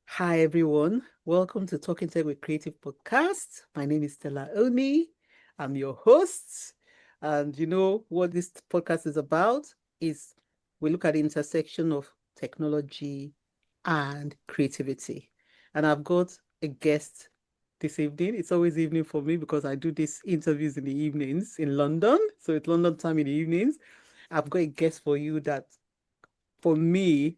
Hi, everyone. Welcome to Talking Tech with Creative Podcast. My name is Stella Oni. I'm your host. And you know what this podcast is about is we look at the intersection of technology and creativity. And I've got a guest this evening. It's always evening for me because I do these interviews in the evenings in London. So it's London time in the evenings. I've got a guest for you that for me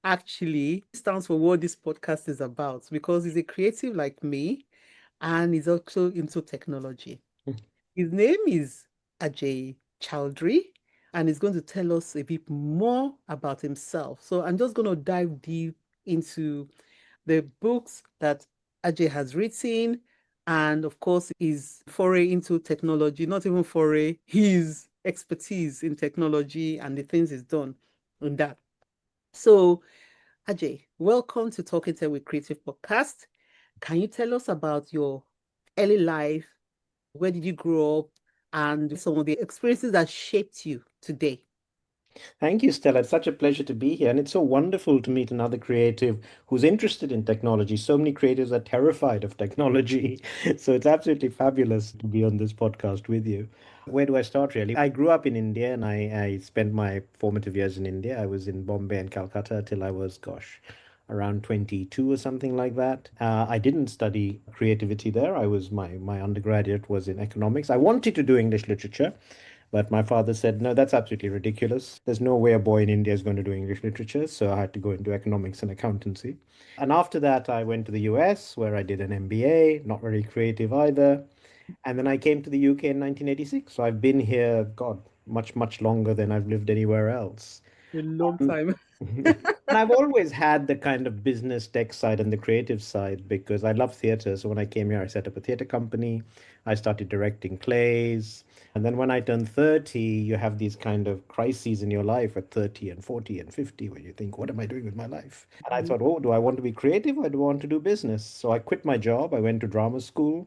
actually stands for what this podcast is about because he's a creative like me and he's also into technology. His name is Ajay Chowdhury and he's going to tell us a bit more about himself. So I'm just going to dive deep into the books that Ajay has written and of course his foray into technology, not even foray, his expertise in technology and the things he's done in that. So, Ajay, welcome to Talking Tech with Creative Podcast. Can you tell us about your early life? Where did you grow up? And some of the experiences that shaped you today? Thank you, Stella. It's such a pleasure to be here. And it's so wonderful to meet another creative who's interested in technology. So many creatives are terrified of technology. So it's absolutely fabulous to be on this podcast with you. Where do I start, really? I grew up in India and I spent my formative years in India. I was in Bombay and Calcutta till I was, gosh, around 22 or something like that. I didn't study creativity there. My undergraduate was in economics. I wanted to do English literature. But my father said, no, that's absolutely ridiculous. There's no way a boy in India is going to do English literature. So I had to go into economics and accountancy. And after that, I went to the US where I did an MBA, not very creative either. And then I came to the UK in 1986. So I've been here, God, much, much longer than I've lived anywhere else. A long time. And I've always had the kind of business tech side and the creative side because I love theater. So when I came here, I set up a theater company. I started directing plays. And then when I turned 30, you have these kind of crises in your life at 30 and 40 and 50 where you think, what am I doing with my life? And I thought, oh, do I want to be creative or do I want to do business? So I quit my job. I went to drama school.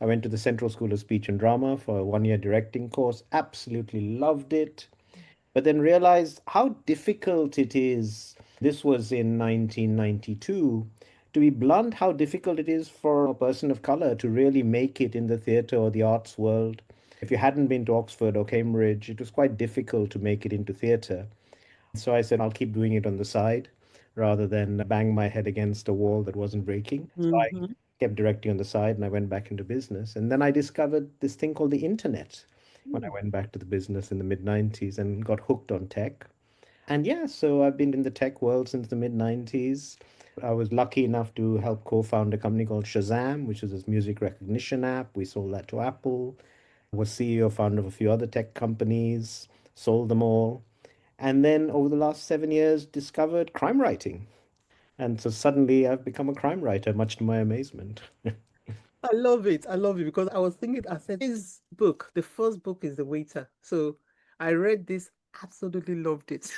I went to the Central School of Speech and Drama for a 1 year directing course. Absolutely loved it, but then realized how difficult it is. This was in 1992. To be blunt, how difficult it is for a person of color to really make it in the theater or the arts world. If you hadn't been to Oxford or Cambridge, it was quite difficult to make it into theater. So I said, I'll keep doing it on the side rather than bang my head against a wall that wasn't breaking. So I Mhm. kept directing on the side and I went back into business. And then I discovered this thing called the internet when I went back to the business in the mid 90s and got hooked on tech. And yeah, so I've been in the tech world since the mid 90s. I was lucky enough to help co-found a company called Shazam, which is this music recognition app. We sold that to Apple. Was CEO, founder of a few other tech companies, sold them all. And then over the last 7 years, discovered crime writing. And so suddenly I've become a crime writer, much to my amazement. I love it. I love it because I was thinking, I said, this book, the first book is The Waiter. So I read this, absolutely loved it.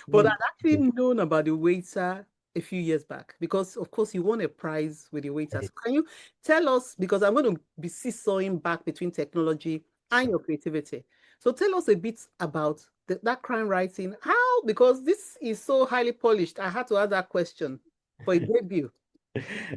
But I'd Mm. actually known about The Waiter a few years back because, of course, you won a prize with The Waiter. So can you tell us, because I'm going to be seesawing back between technology and Sure. your creativity. So tell us a bit about that crime writing. How? Because this is so highly polished. I had to ask that question for a debut.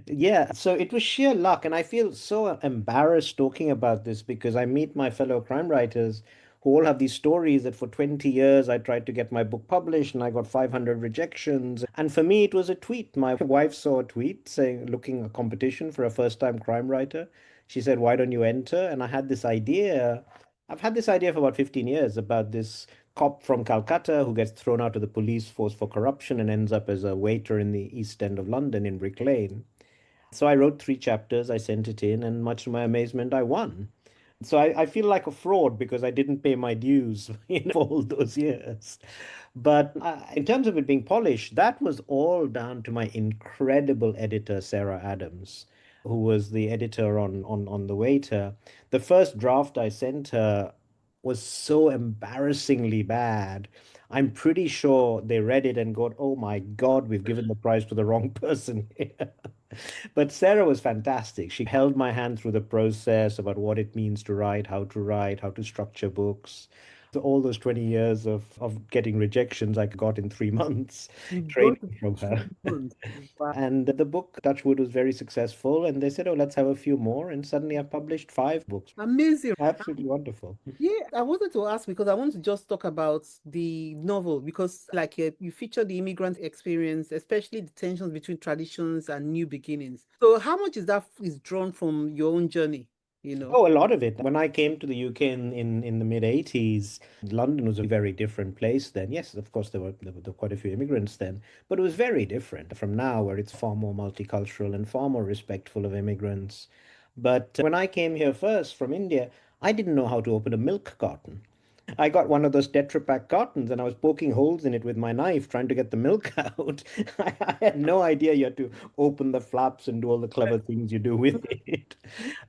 Yeah, so it was sheer luck, and I feel so embarrassed talking about this because I meet my fellow crime writers who all have these stories that for 20 years I tried to get my book published and I got 500 rejections. And for me, it was a tweet. My wife saw a tweet saying, looking a competition for a first-time crime writer. She said, "Why don't you enter?" And I had this idea. I've had this idea for about 15 years about this cop from Calcutta who gets thrown out of the police force for corruption and ends up as a waiter in the East End of London in Brick Lane. So I wrote 3 chapters, I sent it in, and much to my amazement, I won. So I feel like a fraud because I didn't pay my dues for all those years. But in terms of it being polished, that was all down to my incredible editor, Sarah Adams, who was the editor on The Waiter. The first draft I sent her was so embarrassingly bad. I'm pretty sure they read it and got, oh my God, we've given the prize to the wrong person here. But Sarah was fantastic. She held my hand through the process about what it means to write, how to structure books. All those 20 years of getting rejections I got in 3 months You go training to from three her. months. Wow. And the book, Touchwood, was very successful. And they said, oh, let's have a few more. And suddenly I've published 5 books. Amazing. Absolutely wonderful. Yeah, I wanted to ask because I want to just talk about the novel because, like, you feature the immigrant experience, especially the tensions between traditions and new beginnings. So, how much is that is drawn from your own journey? You know? Oh, a lot of it. When I came to the UK in the mid 80s, London was a very different place then. Yes, of course, there were quite a few immigrants then, but it was very different from now, where it's far more multicultural and far more respectful of immigrants. But when I came here first from India, I didn't know how to open a milk carton. I got one of those Tetra Pak cartons and I was poking holes in it with my knife trying to get the milk out. I had no idea you had to open the flaps and do all the clever things you do with it.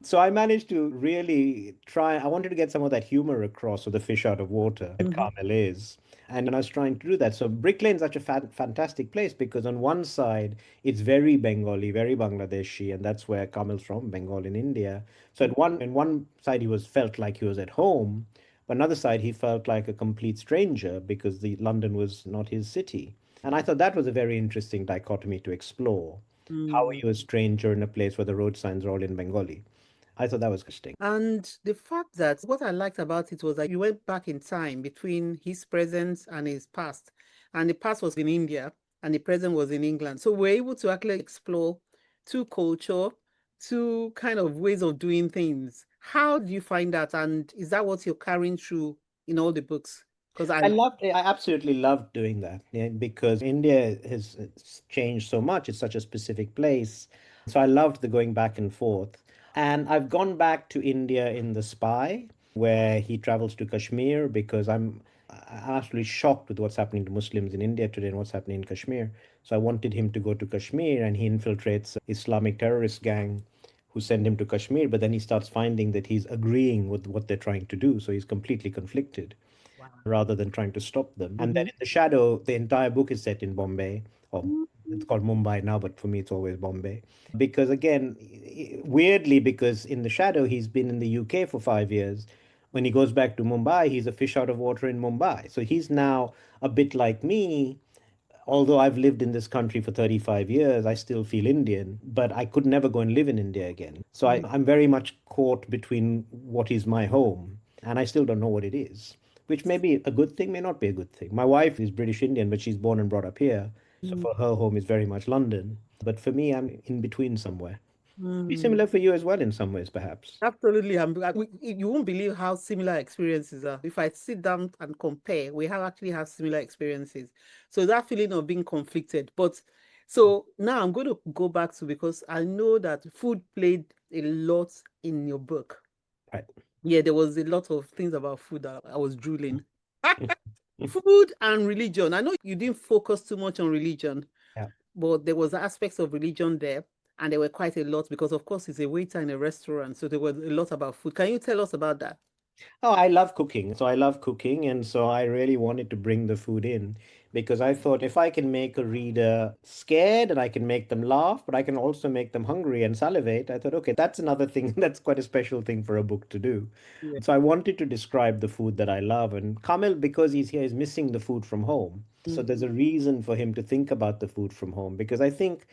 So I managed to really try. I wanted to get some of that humor across, or the fish out of water that Mhm. Carmel is. And I was trying to do that. So Brick Lane is such a fantastic place because on one side, it's very Bengali, very Bangladeshi, and that's where Kamil's from, Bengal in India. So in one side, he was felt like he was at home. But another side, he felt like a complete stranger because the London was not his city. And I thought that was a very interesting dichotomy to explore. How are Mm. you a stranger in a place where the road signs are all in Bengali? I thought that was interesting. And the fact that what I liked about it was that you went back in time between his present and his past. And the past was in India and the present was in England. So we're able to actually explore two culture, two kind of ways of doing things. How do you find that? And is that what you're carrying through in all the books? Because I absolutely loved doing that, yeah, because India has it's changed so much. It's such a specific place. So I loved the going back and forth. And I've gone back to India in The Spy, where he travels to Kashmir because I'm absolutely shocked with what's happening to Muslims in India today and what's happening in Kashmir. So I wanted him to go to Kashmir and he infiltrates Islamic terrorist gang who send him to Kashmir, but then he starts finding that he's agreeing with what they're trying to do. So he's completely conflicted wow. rather than trying to stop them. And then Mhm. in The Shadow, the entire book is set in Bombay, or it's Mhm. called Mumbai now, but for me it's always Bombay. Because again, weirdly, because in The Shadow, he's been in the UK for 5 years. When he goes back to Mumbai, he's a fish out of water in Mumbai. So he's now a bit like me. Although I've lived in this country for 35 years, I still feel Indian, but I could never go and live in India again. So I'm very much caught between what is my home, and I still don't know what it is, which may be a good thing, may not be a good thing. My wife is British Indian, but she's born and brought up here. So Mhm. for her, home is very much London. But for me, I'm in between somewhere. Be Mhm. similar for you as well in some ways, perhaps. Absolutely. You won't believe how similar experiences are. If I sit down and compare, we have actually have similar experiences. So that feeling of being conflicted. But so now I'm going to go back to because I know that food played a lot in your book. Right. Yeah, there was a lot of things about food that I was drooling. Food and religion. I know you didn't focus too much on religion, Yeah. but there was aspects of religion there, and there were quite a lot because, of course, he's a waiter in a restaurant, so there was a lot about food. Can you tell us about that? Oh, I love cooking. So I love cooking. And so I really wanted to bring the food in because I thought if I can make a reader scared and I can make them laugh, but I can also make them hungry and salivate, I thought, okay, that's another thing. That's quite a special thing for a book to do. Yeah. So I wanted to describe the food that I love. And Kamil, because he's here, is missing the food from home. So there's a reason for him to think about the food from home because I think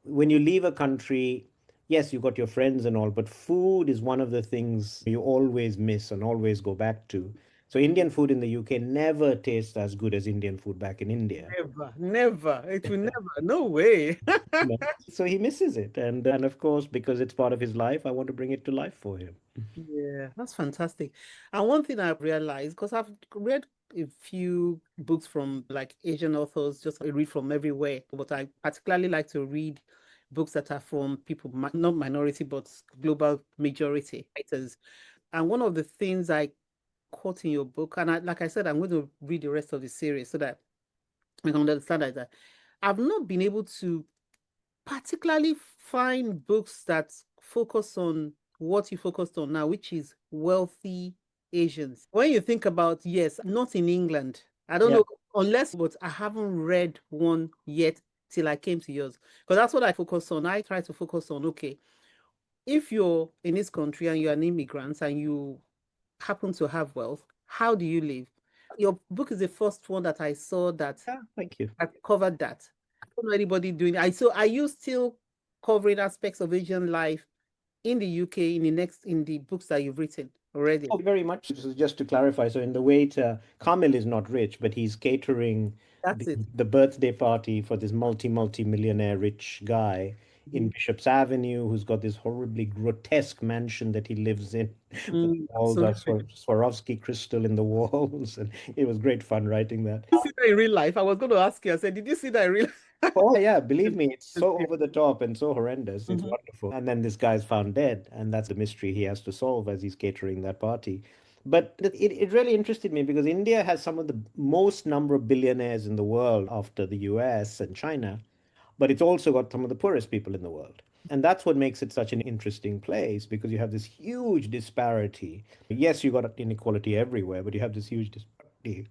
when you leave a country, yes, you got your friends and all, but food is one of the things you always miss and always go back to. So Indian food in the UK never tastes as good as Indian food back in India. Never, never. It will never. No way. You know? So he misses it. And of course, because it's part of his life, I want to bring it to life for him. Yeah, that's fantastic. And one thing I've realized, because I've read a few books from like Asian authors, just I read from everywhere, but I particularly like to read books that are from people, not minority, but global majority writers. And one of the things I caught in your book, and like I said, I'm going to read the rest of the series so that I can understand that I've not been able to particularly find books that focus on what you focused on now, which is wealthy Asians. When you think about, yes, not in England, I don't Yeah. know, unless, but I haven't read one yet till I came to yours. Because that's what I focus on. I try to focus on, okay, if you're in this country and you're an immigrant and you happen to have wealth, how do you live? Your book is the first one that I saw that Yeah, thank you. I covered that. I don't know anybody doing it. Are you still covering aspects of Asian life in the UK in the books that you've written already? Oh, very much. So just to clarify, so in the waiter, Kamil is not rich, but he's catering That's it. the birthday party for this multi-millionaire rich guy in Mhm. Bishop's Avenue who's got this horribly grotesque mansion that he lives in with all the Absolutely. Did Swarovski crystal in the walls. And it was great fun writing that. you see that in real life? I was going to ask you. I said, did you see that in real life? Oh, yeah, believe me, it's so over the top and so horrendous. It's Mhm. wonderful. And then this guy's found dead, and that's the mystery he has to solve as he's catering that party. But it really interested me because India has some of the most number of billionaires in the world after the US and China, but it's also got some of the poorest people in the world. And that's what makes it such an interesting place because you have this huge disparity. Yes, you got inequality everywhere, but you have this huge disparity.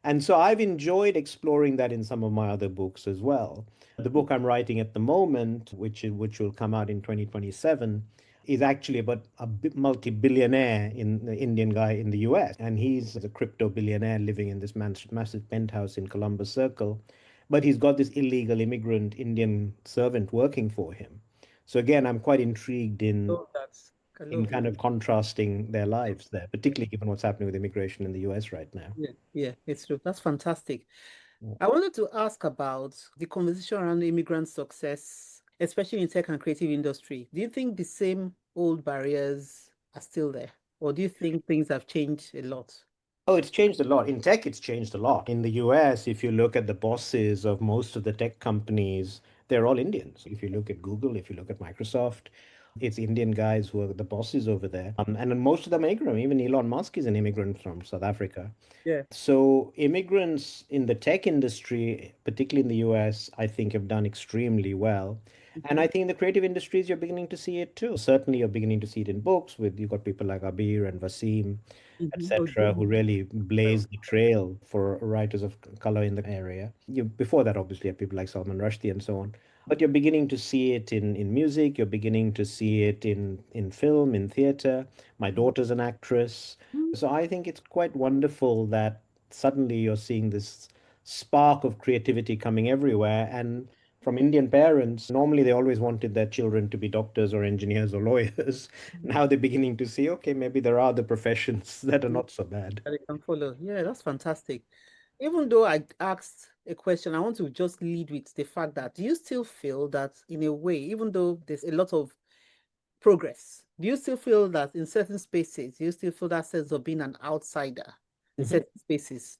And so I've enjoyed exploring that in some of my other books as well. The book I'm writing at the moment, which will come out in 2027, is actually about a multi-billionaire in the Indian guy in the US, and he's a crypto billionaire living in this massive penthouse in Columbus Circle, but he's got this illegal immigrant Indian servant working for him. So again, I'm quite intrigued Love that. I in love it. kind of contrasting their lives there, Yeah, particularly given what's happening with immigration in the US right now. yeah, yeah, it's true. That's fantastic. I wanted to ask about the conversation around immigrant success, especially in tech and creative industry. Do you think the same old barriers are still there? Or do you think things have changed a lot? Oh, it's changed a lot. In tech, it's changed a lot. In the US, if you look at the bosses of most of the tech companies, they're all Indians. If you look at Google, if you look at Microsoft, it's Indian guys who are the bosses over there. And then most of them are immigrant. Even Elon Musk is an immigrant from South Africa. Yeah. So immigrants in the tech industry, particularly in the US, I think have done extremely well. And Mhm, I think in the creative industries, you're beginning to see it too. Certainly, you're beginning to see it in books with you've got people like Abir and Vasim, Oh, etc., who Jane. really Well, blazed the trail for writers of color in the area. Before that, obviously, you have people like Salman Rushdie and so on. But you're beginning to see it in music. You're beginning to see it in film, in theater. My daughter's an actress. mm, So I think it's quite wonderful that suddenly you're seeing this spark of creativity coming everywhere. And from Indian parents, normally they always wanted their children to be doctors or engineers or lawyers. Now they're beginning to see, okay, maybe there are other professions that are mm, not so bad. that I can follow. Yeah, that's fantastic. Even though I asked a question, I want to just lead with the fact that do you still feel that in a way, even though there's a lot of progress, do you still feel that in certain spaces, do you still feel that sense of being an outsider in Mhm. certain spaces?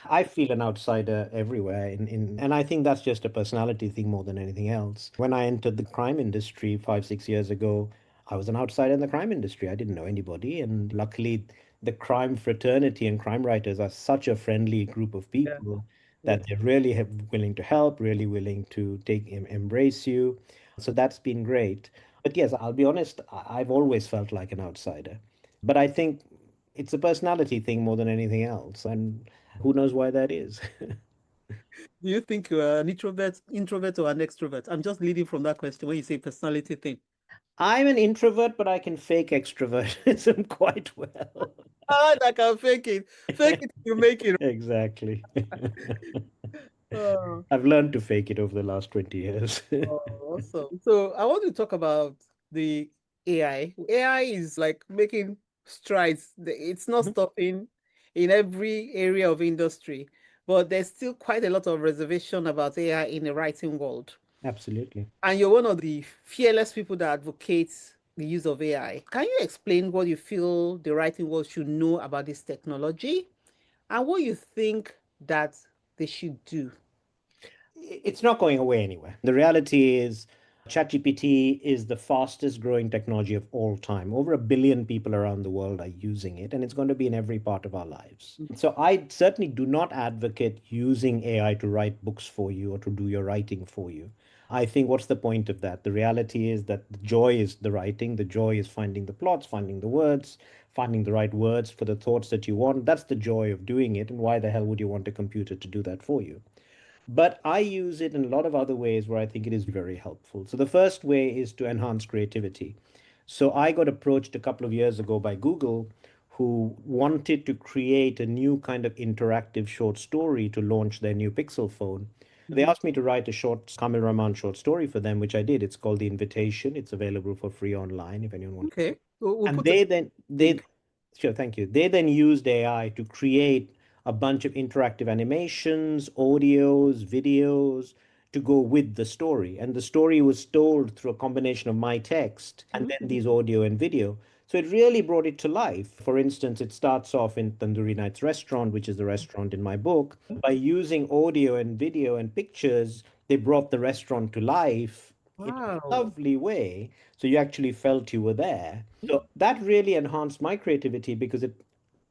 I feel an outsider everywhere and I think that's just a personality thing more than anything else. When I entered the crime industry 5, 6 years ago, I was an outsider in the crime industry. I didn't know anybody. And luckily the crime fraternity and crime writers are such a friendly group of Yeah, people yeah. that they're really willing to help, really willing to embrace you. So that's been great. But yes, I'll be honest, I've always felt like an outsider. But I think it's a personality thing more than anything else. And who knows why that is? Do you think you are an introvert or an extrovert? I'm just leading from that question when you say personality thing. I'm an introvert, but I can fake extrovertism quite well. Ah, I can fake it. Fake it, you make it. Exactly. Oh, I've learned to fake it over the last 20 years. oh, awesome. So I want to talk about the AI. AI is like making strides. It's not stopping in every area of industry, but there's still quite a lot of reservation about AI in the writing world. Absolutely. And you're one of the fearless people that advocates the use of AI. Can you explain what you feel the writing world should know about this technology and what you think that they should do? It's not going away anywhere. The reality is, ChatGPT is the fastest growing technology of all time. Over 1 billion people around the world are using it, and it's going to be in every part of our lives. So, I certainly do not advocate using AI to write books for you or to do your writing for you. I think what's the point of that? The reality is that the joy is the writing, the joy is finding the plots, finding the words, finding the right words for the thoughts that you want. That's the joy of doing it. And why the hell would you want a computer to do that for you? But I use it in a lot of other ways where I think it is very helpful. So the first way is to enhance creativity. So I got approached a couple of years ago by Google, who wanted to create a new kind of interactive short story to launch their new Pixel phone. They Hmm. asked me to write a short Kamil Rahman short story for them, which I did. It's called The Invitation. It's available for free online if anyone wants. Okay. We'll And put a link. sure, thank you. They then used AI to create a bunch of interactive animations, audios, videos to go with the story. And the story was told through a combination of my text and Mhm. then these audio and video. So it really brought it to life. For instance, it starts off in Tandoori Nights restaurant, which is the restaurant in my book. By using audio and video and pictures, they brought the restaurant to life in a Wow. lovely way. So you actually felt you were there. Mhm. So that really enhanced my creativity because it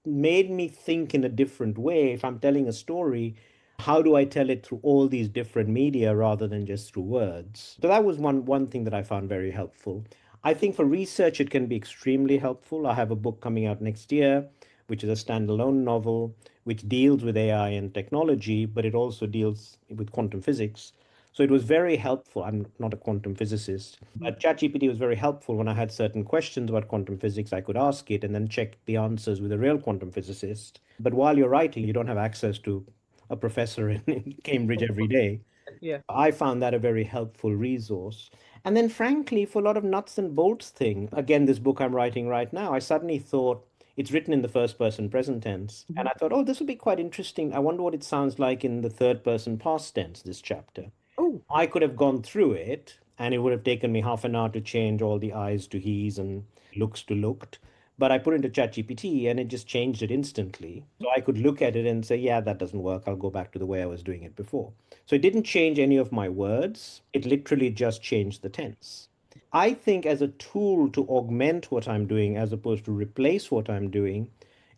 made me think in a different way. If I'm telling a story, how do I tell it through all these different media rather than just through words? So that was one thing that I found very helpful. I think for research, it can be extremely helpful. I have a book coming out next year, which is a standalone novel, which deals with AI and technology, but it also deals with quantum physics. So it was very helpful. I'm not a quantum physicist, Mhm. but ChatGPT was very helpful when I had certain questions about quantum physics. I could ask it and then check the answers with a real quantum physicist. But while you're writing, you don't have access to a professor in Cambridge every day. Yeah. I found that a very helpful resource. And then, frankly, for a lot of nuts and bolts thing, again, this book I'm writing right now, I suddenly thought it's written in the first person present tense. And Mhm. I thought, oh, this will be quite interesting. I wonder what it sounds like in the third person past tense, this chapter. Oh. I could have gone through it and it would have taken me half an hour to change all the I's to he's and looks to looked. But I put into ChatGPT and it just changed it instantly. So I could look at it and say, yeah, that doesn't work. I'll go back to the way I was doing it before. So it didn't change any of my words. It literally just changed the tense. I think as a tool to augment what I'm doing as opposed to replace what I'm doing,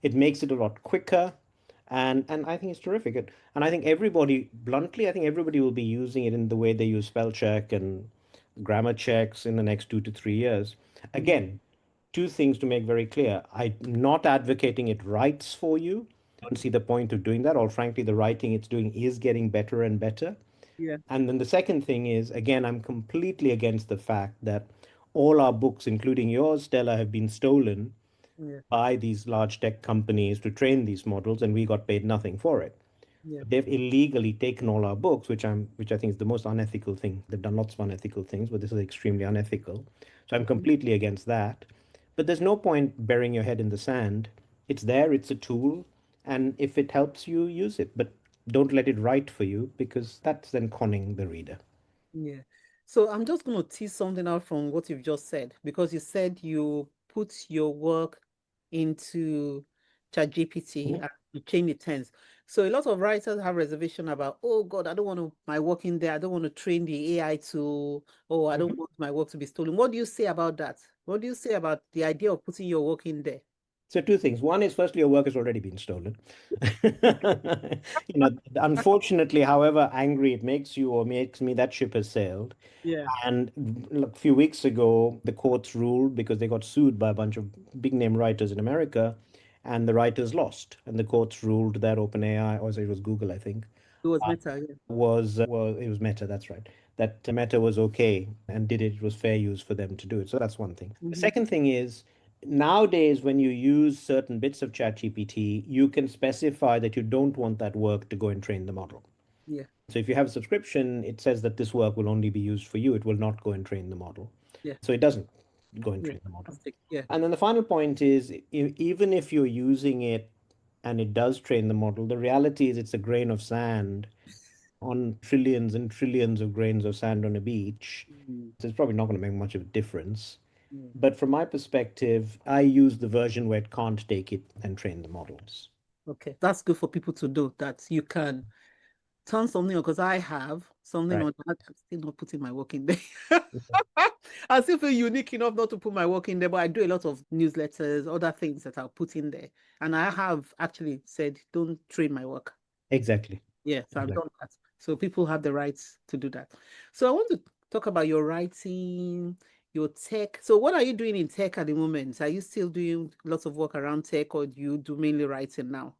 it makes it a lot quicker. And I think it's terrific. And I think everybody, bluntly, I think everybody will be using it in the way they use spell check and grammar checks in the next 2 to 3 years. Mhm. Again, two things to make very clear. I'm not advocating it writes for you. I don't see the point of doing that. Or frankly, the writing it's doing is getting better and better. Yeah. And then the second thing is, again, I'm completely against the fact that all our books, including yours, Stella, have been stolen Yeah. by these large tech companies to train these models, and we got paid nothing for it. Yeah. They've illegally taken all our books, which I think is the most unethical thing. They've done lots of unethical things, but this is extremely unethical. So I'm Mhm. completely against that. But there's no point burying your head in the sand. It's there, it's a tool, and if it helps you, use it. But don't let it write for you because that's then conning the reader. Yeah. So I'm just going to tease something out from what you've just said, because you said you put your work into ChatGPT Mhm. and you change the tense. So a lot of writers have reservation about, oh God, I don't want my work in there. I don't want to train the AI to, oh, I don't Mhm. want my work to be stolen. What do you say about that? What do you say about the idea of putting your work in there? So two things. One is, firstly, your work has already been stolen. Unfortunately, however angry it makes you or makes me, that ship has sailed. Yeah, And a few weeks ago, the courts ruled because they got sued by a bunch of big name writers in America, and the writers lost. And the courts ruled that OpenAI, or it was Google, I think, it was Meta. Yeah. was it was Meta, that's right. That Meta was okay and did it. It was fair use for them to do it. So that's one thing. The Hmm. second thing is nowadays when you use certain bits of ChatGPT, you can specify that you don't want that work to go and train the model. Yeah. So if you have a subscription, it says that this work will only be used for you. It will not go and train the model. Yeah. So it doesn't go and Yeah. train the model. Fantastic. Yeah. And then the final point is even if you're using it and it does train the model, the reality is it's a grain of sand on trillions and trillions of grains of sand on a beach. Mm. So it's probably not going to make much of a difference. Mm. But from my perspective, I use the version where it can't take it and train the models. Okay. That's good for people to know that you can turn something on, because I have something Right. on that. I'm still not putting my work in there. I still feel unique enough not to put my work in there, but I do a lot of newsletters, other things that I'll put in there. And I have actually said, don't train my work. Exactly. Yes, I've Exactly. done that. So people have the rights to do that. So I want to talk about your writing, your tech. So what are you doing in tech at the moment? Are you still doing lots of work around tech, or do you do mainly writing now?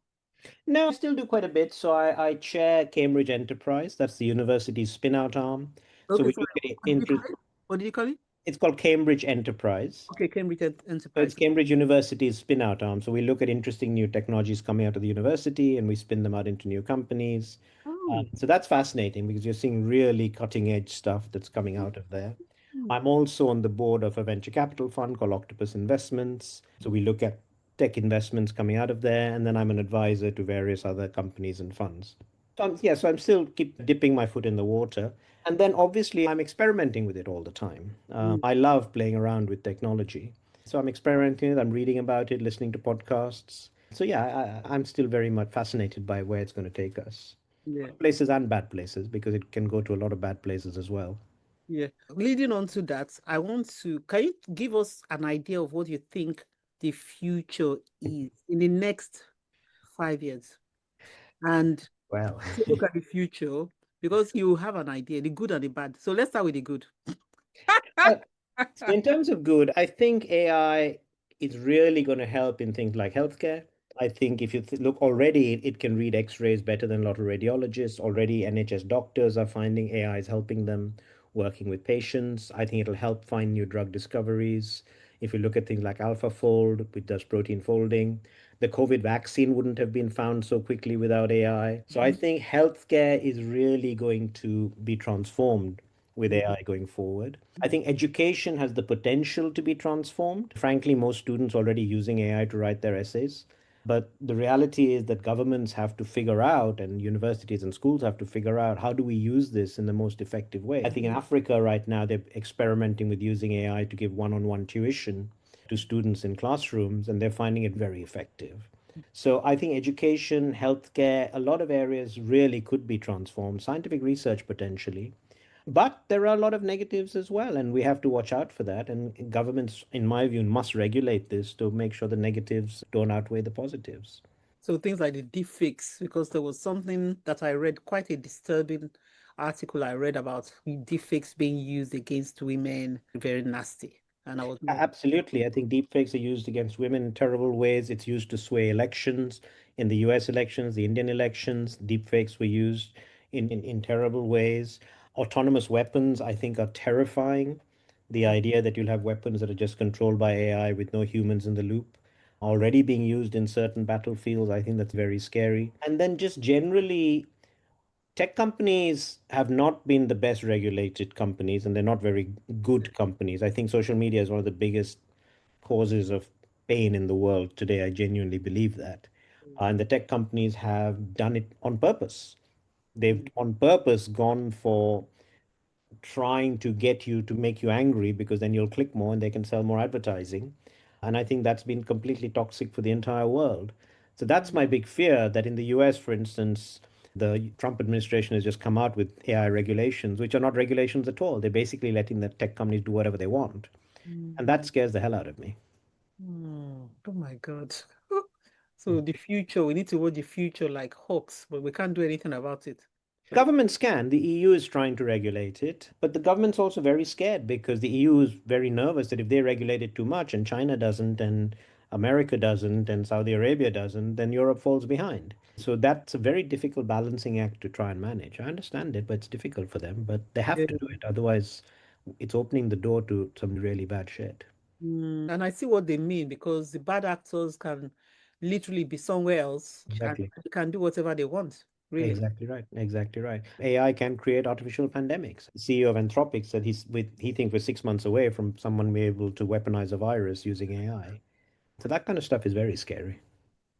No, I still do quite a bit. So I chair Cambridge Enterprise. That's the university's spin-out arm. So Okay, we sorry. look at What did you call it? What did you call it? It's called Cambridge Enterprise. Okay, Cambridge So it's Enterprise. Cambridge University's spin out arm. So we look at interesting new technologies coming out of the university and we spin them out into new companies. Oh. So that's fascinating because you're seeing really cutting edge stuff that's coming out of there. I'm also on the board of a venture capital fund called Octopus Investments. So we look at tech investments coming out of there. And then I'm an advisor to various other companies and funds. So I'm still keep dipping my foot in the water. And then obviously I'm experimenting with it all the time. Mm, I love playing around with technology. So I'm experimenting with it, I'm reading about it, listening to podcasts. So yeah, I'm still very much fascinated by where it's going to take us. yeah, Good places and bad places because it can go to a lot of bad places as well. yeah. Leading on to that, can you give us an idea of what you think the future is in the next 5 years? And Well, to look at the future, because you have an idea, the good and the bad. So let's start with the good. So in terms of good, I think AI is really going to help in things like healthcare. I think if you look already, it can read X-rays better than a lot of radiologists. Already, NHS doctors are finding AI is helping them working with patients. I think it'll help find new drug discoveries. If you look at things like AlphaFold, which does protein folding, the COVID vaccine wouldn't have been found so quickly without AI. So I think healthcare is really going to be transformed with AI going forward. I think education has the potential to be transformed. Frankly, most students already using AI to write their essays. But the reality is that governments have to figure out, and universities and schools have to figure out, how do we use this in the most effective way? I think in Africa right now, they're experimenting with using AI to give one on one tuition to students in classrooms, and they're finding it very effective. So I think education, healthcare, a lot of areas really could be transformed, scientific research potentially. But there are a lot of negatives as well, and we have to watch out for that. And governments, in my view, must regulate this to make sure the negatives don't outweigh the positives. So things like the deepfakes, because there was something that I read, quite a disturbing article I read about deepfakes being used against women, very nasty. And I was like, Absolutely. I think deepfakes are used against women in terrible ways. It's used to sway elections. In the US elections, the Indian elections, deepfakes were used in terrible ways. Autonomous weapons, I think, are terrifying. The idea that you'll have weapons that are just controlled by AI with no humans in the loop, already being used in certain battlefields, I think that's very scary. And then just generally, tech companies have not been the best regulated companies and they're not very good companies. I think social media is one of the biggest causes of pain in the world today. I genuinely believe that. And the tech companies have done it on purpose. They've on purpose gone for trying to get you to make you angry because then you'll click more and they can sell more advertising. And I think that's been completely toxic for the entire world. So that's my big fear that in the US, for instance, the Trump administration has just come out with AI regulations, which are not regulations at all. They're basically letting the tech companies do whatever they want. And that scares the hell out of me. oh my God. So the future, we need to watch the future like hawks, but we can't do anything about it. Governments can. The EU is trying to regulate it, but the government's also very scared because the EU is very nervous that if they regulate it too much and China doesn't and America doesn't and Saudi Arabia doesn't, then Europe falls behind. So that's a very difficult balancing act to try and manage. I understand it, but it's difficult for them, but they have Yeah. to do it. Otherwise, it's opening the door to some really bad shit. And I see what they mean because the bad actors can literally be somewhere else and Exactly. they can do whatever they want, really. Exactly right. Exactly right. AI can create artificial pandemics. The CEO of Anthropic said he thinks we're 6 months away from someone being able to weaponize a virus using AI. So that kind of stuff is very scary.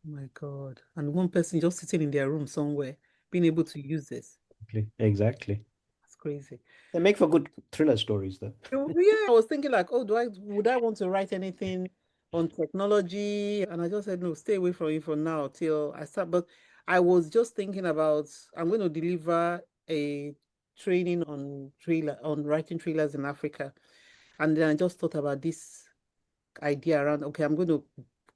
Oh my God. And one person just sitting in their room somewhere, being able to use this. Exactly. Exactly. That's crazy. They make for good thriller stories, though. Yeah, I was thinking like, oh, do I would I want to write anything on technology? And I just said, no, stay away from it for now till I start. But I was just thinking about I'm going to deliver a training on writing trailers in Africa. And then I just thought about this idea around, okay, I'm going to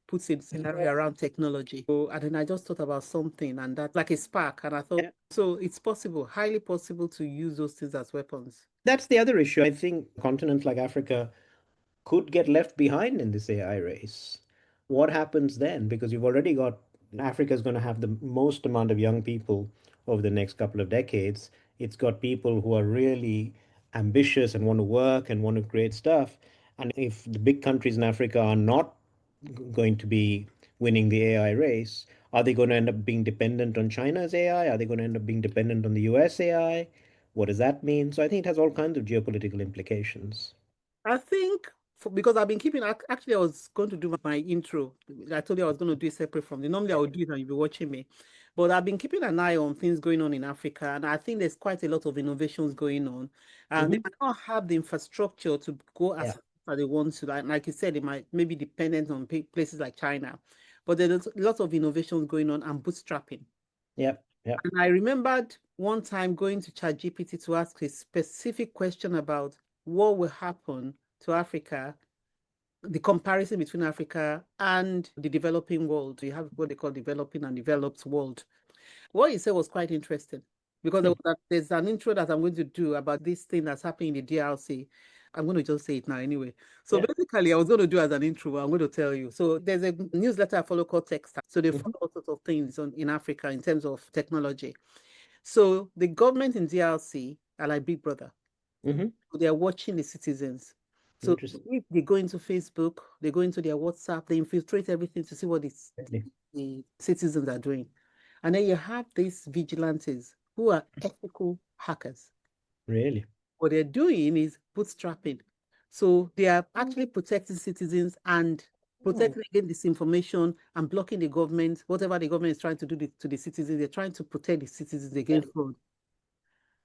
put a scenario around technology. So, and then I just thought about something and that's like a spark. And I thought, Yeah. so it's possible, highly possible to use those things as weapons. That's the other issue. I think continents like Africa could get left behind in this AI race. What happens then? Because you've already got Africa is going to have the most amount of young people over the next couple of decades. It's got people who are really ambitious and want to work and want to create stuff. And if the big countries in Africa are not going to be winning the AI race, are they going to end up being dependent on China's AI? Are they going to end up being dependent on the US AI? What does that mean? So I think it has all kinds of geopolitical implications. I think because I've been keeping, actually, I was going to do my intro. I told you I was going to do it separate from the, normally I would do it and you'll be watching me. But I've been keeping an eye on things going on in Africa, and I think there's quite a lot of innovations going on. And they Hmm. might not have the infrastructure to go as Yeah, far as they want to. Like you said, they might maybe dependent on places like China. But there's lots of innovations going on and bootstrapping. yeah, yeah. And I remembered one time going to ChatGPT to ask a specific question about what will happen to Africa, the comparison between Africa and the developing world. You have what they call developing and developed world. What he said was quite interesting because Hmm. there's an intro that I'm going to do about this thing that's happening in the DRC. I'm going to just say it now anyway. So Yeah. basically, I was going to do as an intro, I'm going to tell you. So there's a newsletter I follow called Text. So they Hmm. follow all sorts of things in Africa in terms of technology. So the government in DRC are like Big Brother. Hmm. They are watching the citizens. So Interesting. if they go into Facebook, they go into their WhatsApp, they infiltrate everything to see what Really. the citizens are doing. And then you have these vigilantes who are ethical hackers. Really. What they're doing is bootstrapping. So they are actually protecting citizens and Oh, protecting against disinformation and blocking the government, whatever the government is trying to do to the citizens, they're trying to protect the citizens yeah. against fraud.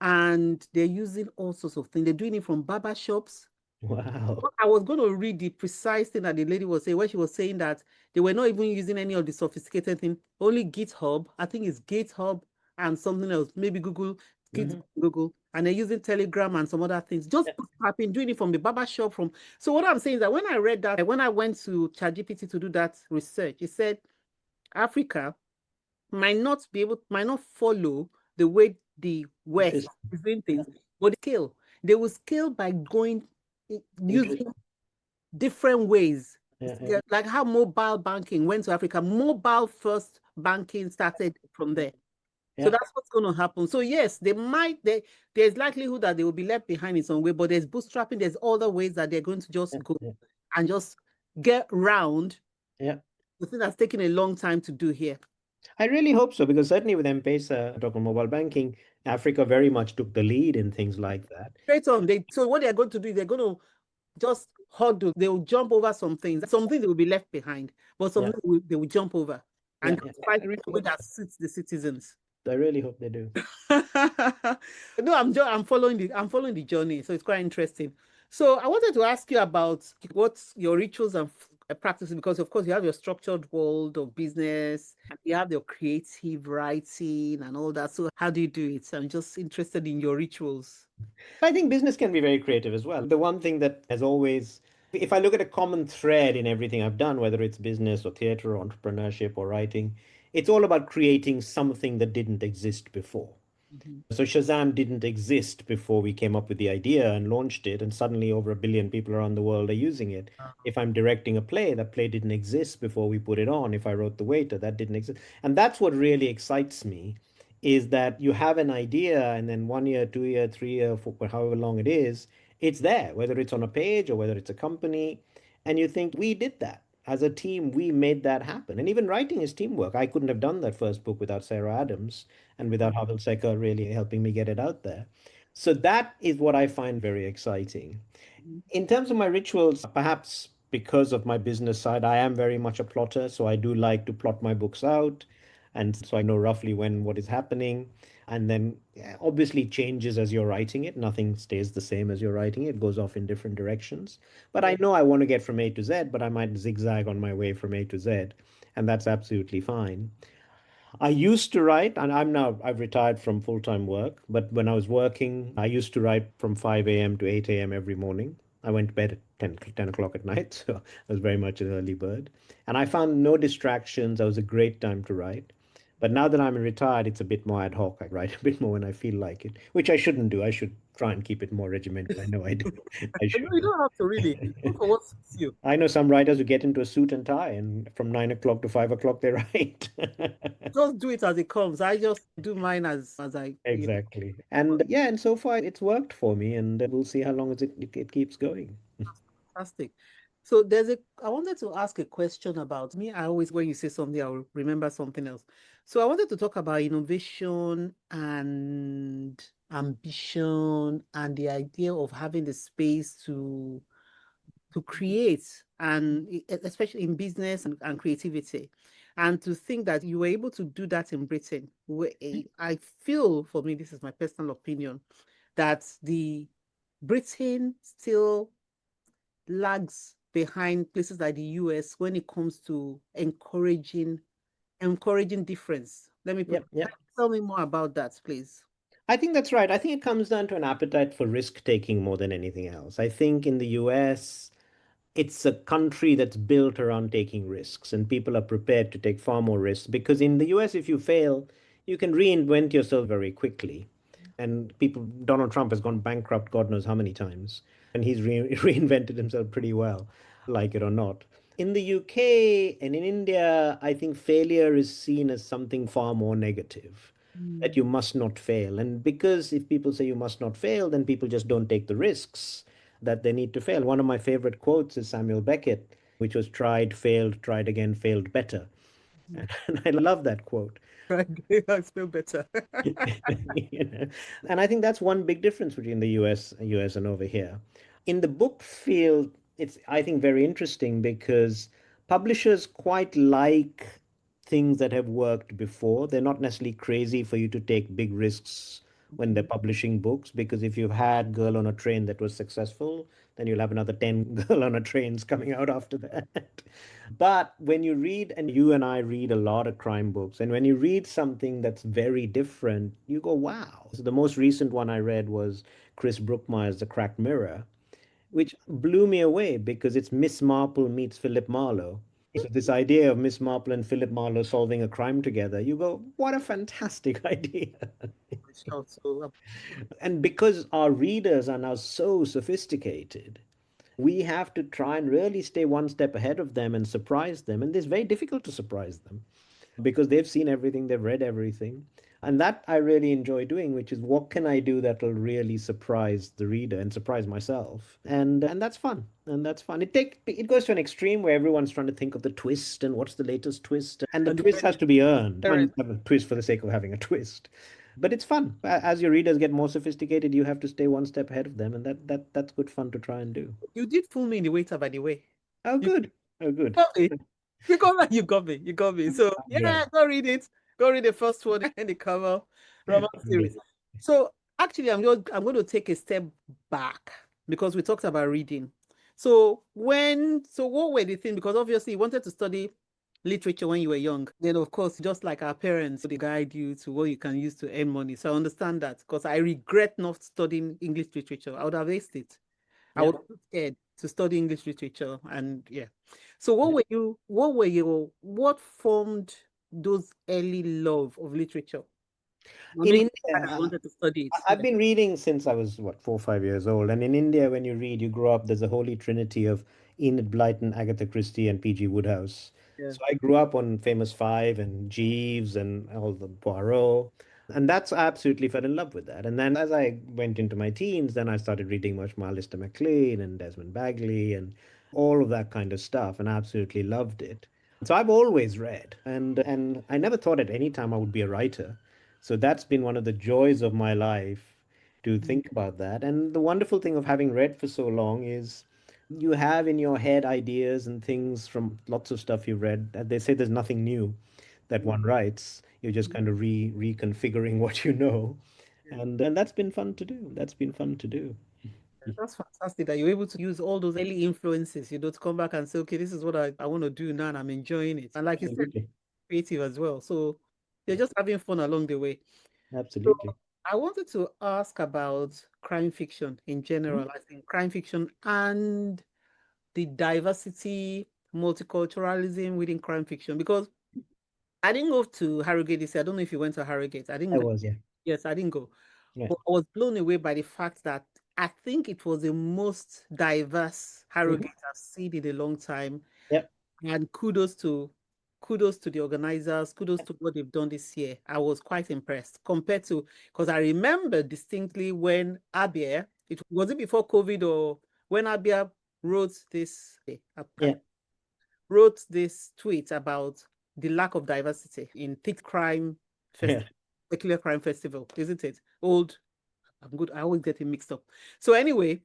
And they're using all sorts of things. They're doing it from barber shops. Wow. I was going to read the precise thing that the lady was saying, where she was saying that they were not even using any of the sophisticated thing, only GitHub. I think it's GitHub and something else, maybe Google, Git, Hmm. Google, and they're using Telegram and some other things. Just I've been doing it from the barber shop. From so what I'm saying is that when I read that, when I went to ChatGPT to do that research, it said Africa might not follow the way the West Interesting. is doing Yeah. things, but scale. They will scale by going using Interesting. different ways. Yeah, yeah, Yeah, like how mobile banking went to Africa. Mobile first banking started from there. So yeah, that's what's going to happen. So yes, there's likelihood that they will be left behind in some way, but there's bootstrapping, there's other ways that they're going to just yeah, go yeah, and just get round yeah. the thing that's taking a long time to do here. I really hope so because certainly with M-Pesa, talking mobile banking, Africa very much took the lead in things like that. Straight on. So what they're going to do is they're going to just hurdle. They will jump over some things. Some things they will be left behind, but some Yeah, things they will jump over yeah, and yeah. just fight I really the way hope that so. suits the citizens. I really hope they do. No, I'm following the journey, so it's quite interesting. So I wanted to ask you about what's your rituals and practices, because of course you have your structured world of business, and you have your creative writing and all that. So how do you do it? I'm just interested in your rituals. I think business can be very creative as well. The one thing that has always, if I look at a common thread in everything I've done, whether it's business or theater or entrepreneurship or writing, it's all about creating something that didn't exist before. Mhm. So Shazam didn't exist before we came up with the idea and launched it, and suddenly over 1 billion people around the world are using it. If I'm directing a play, that play didn't exist before we put it on. If I wrote The Waiter, that didn't exist. And that's what really excites me, is that you have an idea and then 1 year, 2 year, 3 year, however long it is, it's there, whether it's on a page or whether it's a company. And you think, we did that. As a team, we made that happen. And even writing is teamwork. I couldn't have done that first book without Sarah Adams and without Havel Sekar really helping me get it out there. So that is what I find very exciting. Mhm. In terms of my rituals, perhaps because of my business side, I am very much a plotter. So I do like to plot my books out. And so I know roughly when what is happening. And then yeah, obviously changes as you're writing it. Nothing stays the same as you're writing it. It goes off in different directions. But Yeah. I know I want to get from A to Z, but I might zigzag on my way from A to Z. And that's absolutely fine. I used to write, and I've retired from full-time work, but when I was working, I used to write from 5 a.m. to 8 a.m. every morning. I went to bed at 10 o'clock at night, so I was very much an early bird. And I found no distractions. That was a great time to write. But now that I'm retired, it's a bit more ad hoc. I write a bit more when I feel like it, which I shouldn't do. I should try and keep it more regimented. I know I do. I No, you should. don't have to really. Go for what suits you. I know some writers who get into a suit and tie, and from 9 o'clock to 5 o'clock they write. Just do it as it comes. I just do mine as I, Exactly. And yeah, and so far it's worked for me, and we'll see how long it keeps going. fantastic. So I wanted to ask a question about me. I always, when you say something, I'll remember something else. So I wanted to talk about innovation and ambition and the idea of having the space to create and especially in business and creativity. And to think that you were able to do that in Britain, I feel, for me, this is my personal opinion, that the Britain still lags behind places like the US when it comes to encouraging difference. Let me put Yep, yep. Tell me more about that, please. I think that's right. I think it comes down to an appetite for risk taking more than anything else. I think in the US, it's a country that's built around taking risks, and people are prepared to take far more risks because in the US, if you fail, you can reinvent yourself very quickly. And Donald Trump has gone bankrupt God knows how many times, and he's reinvented himself pretty well, like it or not. In the UK and in India, I think failure is seen as something far more negative, that Mm. you must not fail. And because if people say you must not fail, then people just don't take the risks that they need to fail. One of my favorite quotes is Samuel Beckett, which was tried, failed, tried again, failed better. And I love that quote. Right. I feel better. You know? And I think that's one big difference between the US and over here. In the book field, it's I think very interesting because publishers quite like things that have worked before. They're not necessarily crazy for you to take big risks when they're publishing books, because if you've had Girl on a Train that was successful, then you'll have another 10 Girl on a Trains coming out after that. But when you read, and you and I read a lot of crime books, and when you read something that's very different, you go, wow. So the most recent one I read was Chris Brookmyre's The Cracked Mirror, which blew me away because it's Miss Marple meets Philip Marlowe. So this idea of Miss Marple and Philip Marlowe solving a crime together, you go, what a fantastic idea. Sure. So, And because our readers are now so sophisticated, we have to try and really stay one step ahead of them and surprise them. And it's very difficult to surprise them because they've seen everything, they've read everything. And that I really enjoy doing, which is what can I do that will really surprise the reader and surprise myself? And that's fun. And that's fun. It goes to an extreme where everyone's trying to think of the twist and what's the latest twist. And the and the twist has to be earned. You can't parents, just have a twist for the sake of having a twist. But it's fun. As your readers get more sophisticated, you have to stay one step ahead of them, and that's good fun to try and do. you did fool me in the waiter, by the way. Oh, You good. Oh, good. got me. You got me. You got me. So I'm yeah, glad. go read it. Go read the first one in the Kamil Rahman series. Brilliant. So actually, I'm going to take a step back because we talked about reading. So what were the things? Because obviously you wanted to study literature when you were young. Then of course, just like our parents, they guide you to what you can use to earn money. So I understand that because I regret not studying English literature. I would have aced it. I was Yep. too scared to study English literature, and yeah. So Yep. what formed those early love of literature? What In made you India, decide that you wanted to study it? I've Yeah. been reading since I was, what, 4 or 5 years old. And in India, when you read, you grow up, there's a holy trinity of Enid Blyton, Agatha Christie, and P.G. Wodehouse. Yeah. So I grew up on Famous Five and Jeeves and all the Poirot. And that's I absolutely fell in love with that. And then as I went into my teens, then I started reading much more Alistair MacLean and Desmond Bagley and all of that kind of stuff, and I absolutely loved it. So I've always read, and I never thought at any time I would be a writer. So that's been one of the joys of my life to Mhm. think about that. And the wonderful thing of having read for so long is you have in your head ideas and things from lots of stuff you've read. They say there's nothing new that one writes. You're just kind of reconfiguring what you know. Yeah. And that's been fun to do. That's been fun to do. That's fantastic that you're able to use all those early influences, to come back and say, okay, this is what I want to do now and I'm enjoying it. And like you said, Absolutely. creative as well. So you're just having fun along the way. So Absolutely. I wanted to ask about crime fiction in Mhm. general, I think crime fiction and the diversity, multiculturalism within crime fiction, because I didn't go to Harrogate this year. I don't know if you went to Harrogate. I didn't I go. was, yeah. Yes, I didn't go. Yeah. But I was blown away by the fact that I think it was the most diverse Hmm. Harrogate I've seen in a long time. Yep. And kudos to the organizers, kudos to what they've done this year. I was quite impressed compared to because I remember distinctly when Abia, it was it before COVID or when Abia wrote this, I Yeah. wrote this tweet about the lack of diversity in thick crime Yeah. festival, secular crime festival, isn't it? Old, I'm good. I always get it mixed up. So anyway,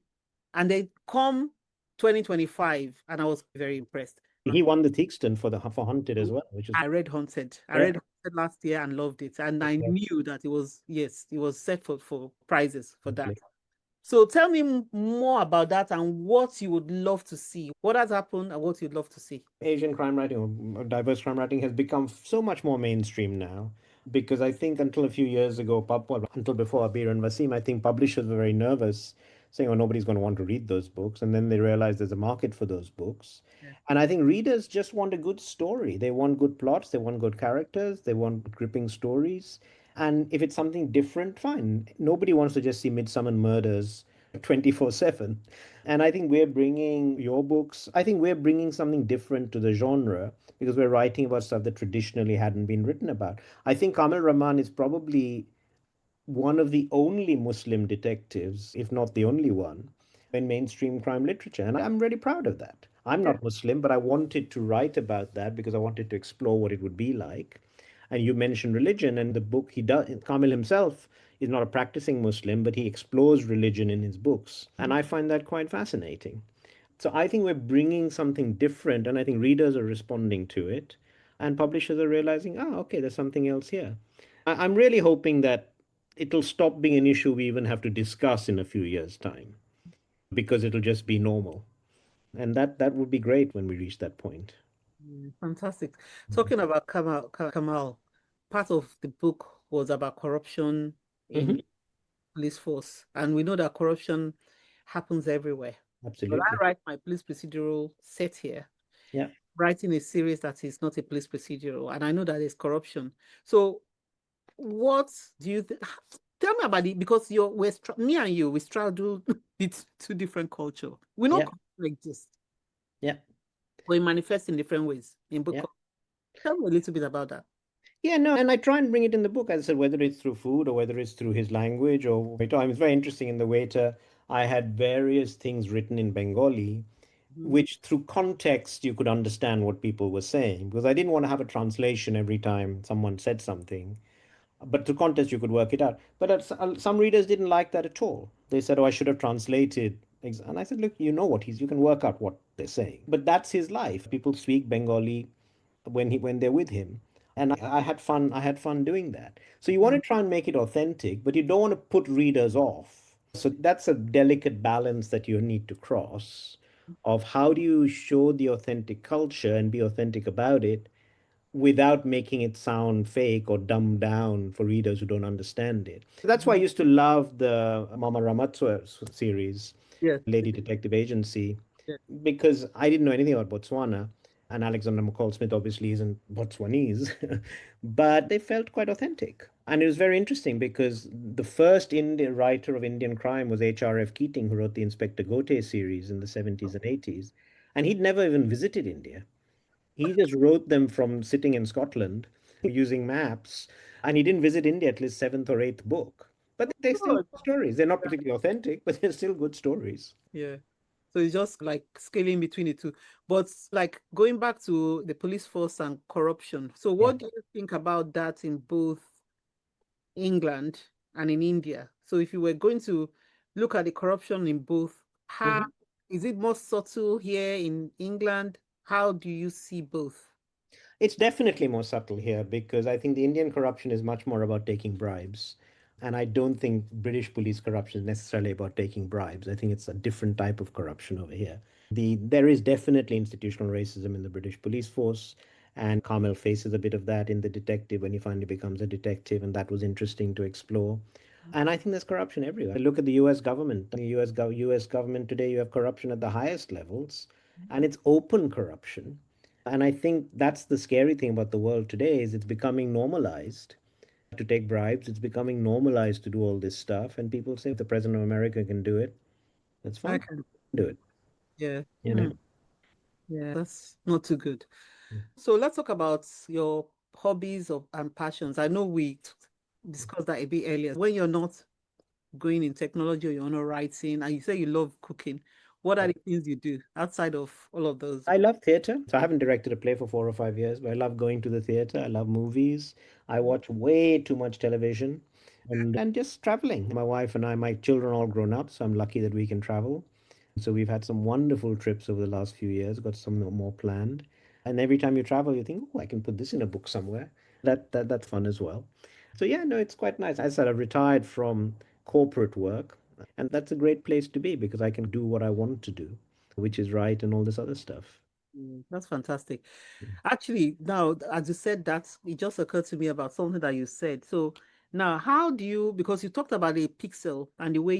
and they come 2025, and I was very impressed. He won the Theakston for Hunted as well, which is, I read Haunted. I yeah. read Haunted last year and loved it. And I Yeah. knew that it was, yes, it was set for prizes for that. Lovely. So tell me more about that and what you would love to see. What has happened and what you'd love to see. Asian crime writing or diverse crime writing has become so much more mainstream now because I think until a few years ago, well, until before Abir and Wasim, I think publishers were very nervous, saying, "Oh, nobody's going to want to read those books," and then they realized there's a market for those books. Yeah. And I think readers just want a good story. They want good plots, they want good characters, they want gripping stories. And if it's something different, fine. Nobody wants to just see Midsummer Murders 24/7. And I think we're bringing your books, I think we're bringing something different to the genre because we're writing about stuff that traditionally hadn't been written about. I think Kamil Rahman is probably one of the only Muslim detectives, if not the only one, in mainstream crime literature. And I'm really proud of that. I'm Yeah. not Muslim, but I wanted to write about that because I wanted to explore what it would be like. And you mentioned religion, and the book he does, Kamil himself is not a practicing Muslim, but he explores religion in his books. And I find that quite fascinating. So I think we're bringing something different, and I think readers are responding to it, and publishers are realizing, oh, okay, there's something else here. I'm really hoping that it'll stop being an issue we even have to discuss in a few years' time because it'll just be normal. And that would be great when we reach that point. Fantastic. Talking about Kamal, part of the book was about corruption in Hmm. police force. And we know that corruption happens everywhere. But I Absolutely. write my police procedural set here, Yeah. writing a series that is not a police procedural, and I know that there's corruption. So, what do you think? Tell me about it because me and you we straddle it's two different culture. We know Yeah. corruption exists, Yeah. but it manifests in different ways in book. Yeah. Tell me a little bit about that. Yeah, no, and I try and bring it in the book, as I said, whether it's through food or whether it's through his language or I mean, it's very interesting in the waiter. I had various things written in Bengali Mhm. which through context you could understand what people were saying because I didn't want to have a translation every time someone said something, but through context you could work it out. But some readers didn't like that at all. They said, "Oh, I should have translated." And I said, "Look, you know what you can work out what they're saying, but that's his life. People speak Bengali when they're with him." And I had fun. I had fun doing that. So you want to try and make it authentic, but you don't want to put readers off. So that's a delicate balance that you need to cross of how do you show the authentic culture and be authentic about it without making it sound fake or dumbed down for readers who don't understand it. That's why I used to love the Mama Ramatsua series, Yes, Lady Detective Agency, yes. because I didn't know anything about Botswana. And Alexander McCall Smith obviously isn't Botswanese, but they felt quite authentic. And it was very interesting because the first Indian writer of Indian crime was H.R.F. Keating, who wrote the Inspector Gote series in the 70s and 80s. And he'd never even visited India. He just wrote them from sitting in Scotland using maps. And he didn't visit India till his seventh or eighth book. But they're still Good. good stories. They're not particularly authentic, but they're still good stories. Yeah. So it's just like scaling between the two. But like going back to the police force and corruption. So Yeah. what do you think about that in both England and in India? So if you were going to look at the corruption in both, how Mhm. is it more subtle here in England? How do you see both? It's definitely more subtle here because I think the Indian corruption is much more about taking bribes. And I don't think British police corruption is necessarily about taking bribes. I think it's a different type of corruption over here. There is definitely institutional racism in the British police force, and Carmel faces a bit of that in The Detective when he finally becomes a detective, and that was interesting to explore. And I think there's corruption everywhere. Look at the US government. The US government today, you have corruption at the highest levels, and it's open corruption. And I think that's the scary thing about the world today is it's becoming normalized to take bribes. It's becoming normalized to do all this stuff. And people say if the president of America can do it, that's I fine. can. Do it. Yeah. You Hmm. know. Yeah, that's not too good. So let's talk about your hobbies and passions. I know we discussed that a bit earlier. When you're not going in technology or you're not writing, and you say you love cooking, what are Yeah. the things you do outside of all of those? I love theater. So I haven't directed a play for 4 or 5 years, but I love going to the theater. I love movies. I watch way too much television and just traveling. My wife and I, my children are all grown up, so I'm lucky that we can travel. So we've had some wonderful trips over the last few years, got some more planned. And every time you travel, you think, oh, I can put this in a book somewhere. That's fun as well. So yeah, no, it's quite nice. As I said, I've retired from corporate work, and that's a great place to be because I can do what I want to do, which is write and all this other stuff. That's fantastic. Actually, now, as you said that, it just occurred to me about something that you said. So now, how do you, because you talked about the pixel and the way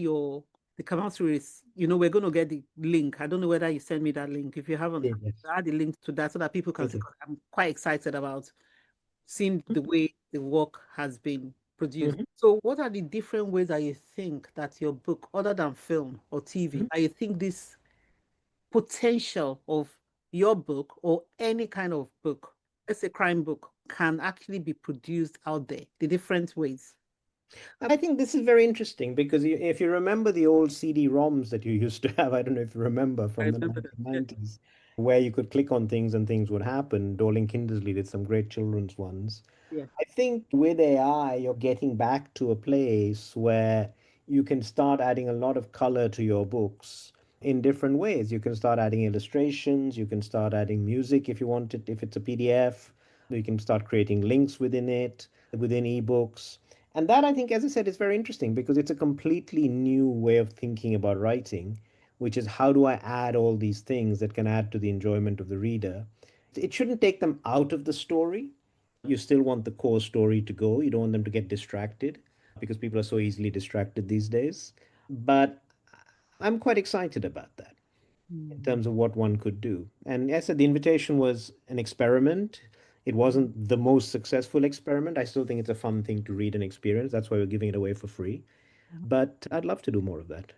the camera is, we're going to get the link. I don't know whether you send me that link. If you haven't, Yeah, yes. add the link to that so that people can see. Okay. 'Cause I'm quite excited about seeing the way the work has been produced. Mhm, So, what are the different ways that you think that your book, other than film or TV, mhm. that you think this potential of your book or any kind of book, let's say crime book, can actually be produced out there, the different ways? I think this is very interesting because if you remember the old CD-ROMs that you used to have, I don't know if you remember I from the remember that. Yeah. 1990s, where you could click on things and things would happen. Dorling Kindersley did some great children's ones. Yeah. I think with AI, you're getting back to a place where you can start adding a lot of color to your books in different ways. You can start adding illustrations, you can start adding music if you want it, if it's a PDF. You can start creating links within it, within ebooks. And that, I think, as I said, is very interesting because it's a completely new way of thinking about writing, which is how do I add all these things that can add to the enjoyment of the reader? It shouldn't take them out of the story. You still want the core story to go. You don't want them to get distracted because people are so easily distracted these days. But I'm quite excited about that in Mm. terms of what one could do. And as I said, the invitation was an experiment. It Mhm. wasn't the most successful experiment. I still think it's a fun thing to read and experience. That's why we're giving it away for free. But I'd love to do more of that.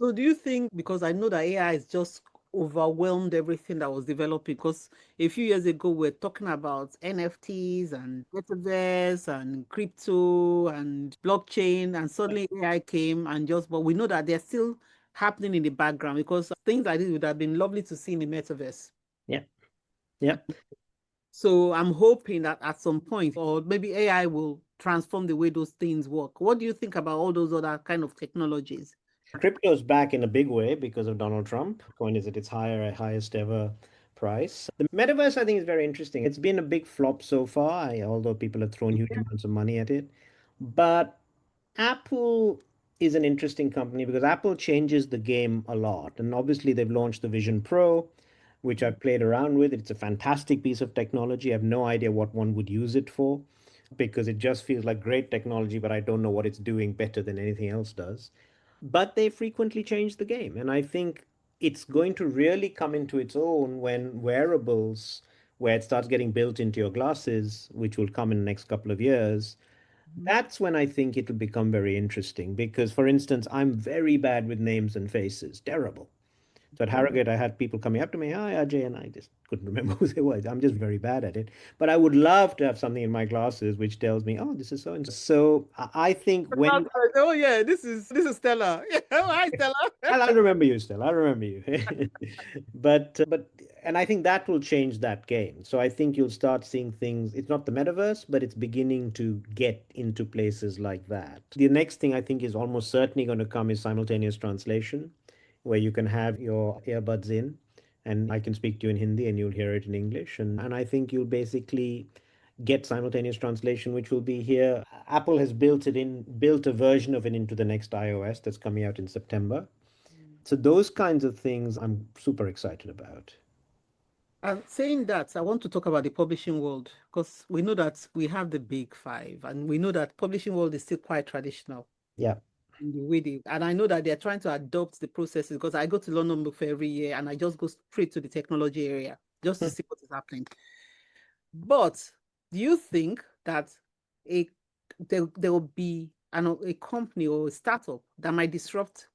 So do you think, because I know that AI is just overwhelmed everything that was developing, because a few years ago we're talking about NFTs and metaverse and crypto and blockchain, and suddenly AI came and just, but we know that they're still happening in the background because things like this would have been lovely to see in the metaverse. Yeah. Yeah. So I'm hoping that at some point, or maybe AI will transform the way those things work. What do you think about all those other kind of technologies? Crypto's back in a big way because of Donald Trump. Coin is at its highest ever price. The metaverse, I think, is very interesting. It's been a big flop so far, although people have thrown huge amounts of money at it. But Apple is an interesting company because Apple changes the game a lot. And obviously, they've launched the Vision Pro, which I've played around with. It's a fantastic piece of technology. I have no idea what one would use it for because it just feels like great technology, but I don't know what it's doing better than anything else does. But they frequently change the game. And I think it's going to really come into its own when wearables, where it starts getting built into your glasses, which will come in the next couple of years, that's when I think it'll become very interesting. Because, for instance, I'm very bad with names and faces, terrible. So at Harrogate, I had people coming up to me, "Hi, Ajay," and I just couldn't remember who they were. I'm just very bad at it. But I would love to have something in my glasses which tells me, "Oh, this is so and so." So I think when Oh yeah, this is Stella. Yeah, oh, hi Stella. I'll remember you still. I'll remember you. But and I think that will change that game. So I think you'll start seeing things. It's not the metaverse, but it's beginning to get into places like that. The next thing I think is almost certainly going to come is simultaneous translation, where you can have your earbuds in, and I can speak to you in Hindi, and you'll hear it in English, and I think you'll basically get simultaneous translation, which will be here. Apple has built a version of it into the next iOS that's coming out in September. So those kinds of things I'm super excited about. And saying that, I want to talk about the publishing world because we know that we have the big five, and we know that publishing world is still quite traditional. Yeah. in the way they, and I know that they're trying to adopt the processes because I go to London Book Fair every year and I just go straight to the technology area just to see what is happening. But do you think that a there will be a company or a startup that might disrupt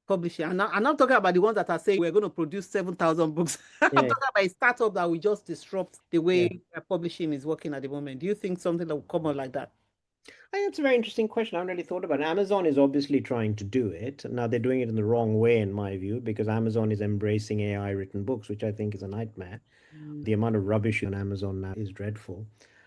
publishing? I'm not talking about the ones that are saying we're going to produce 7,000 books. I'm Yeah, talking about a startup that will just disrupt the yeah. way publishing is working at the moment. Do you think something that will come out like that? I think it's a very interesting question. I haven't really thought about it. Amazon is obviously trying to do it. Now they're doing it in the wrong way, in my view, because Amazon is embracing AI written books, which I think is a nightmare. Mm, The amount of rubbish on Amazon now is dreadful.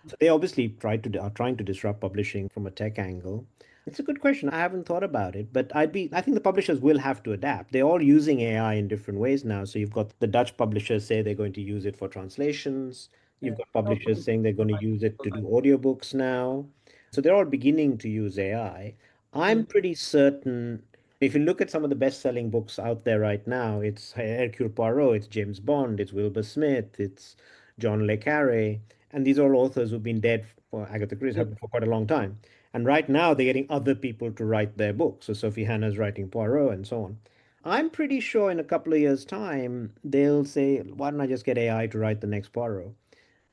So they obviously are trying to disrupt publishing from a tech angle. It's a good question. I haven't thought about it, but I think the publishers will have to adapt. They're all using AI in different ways now. So you've got the Dutch publishers say they're going to use it for translations. yeah. You've got Oh, publishers saying they're going to use it to do right. audiobooks now. So they're all beginning to use AI. I'm Mm, pretty certain if you look at some of the best-selling books out there right now, it's Hercule Poirot, it's James Bond, it's Wilbur Smith, it's John le Carre, and these are all authors who've been dead for Agatha Christie yeah. for quite a long time. And right now they're getting other people to write their books. So Sophie Hannah's writing Poirot and so on. I'm pretty sure in a couple of years' time they'll say, why don't I just get AI to write the next Poirot?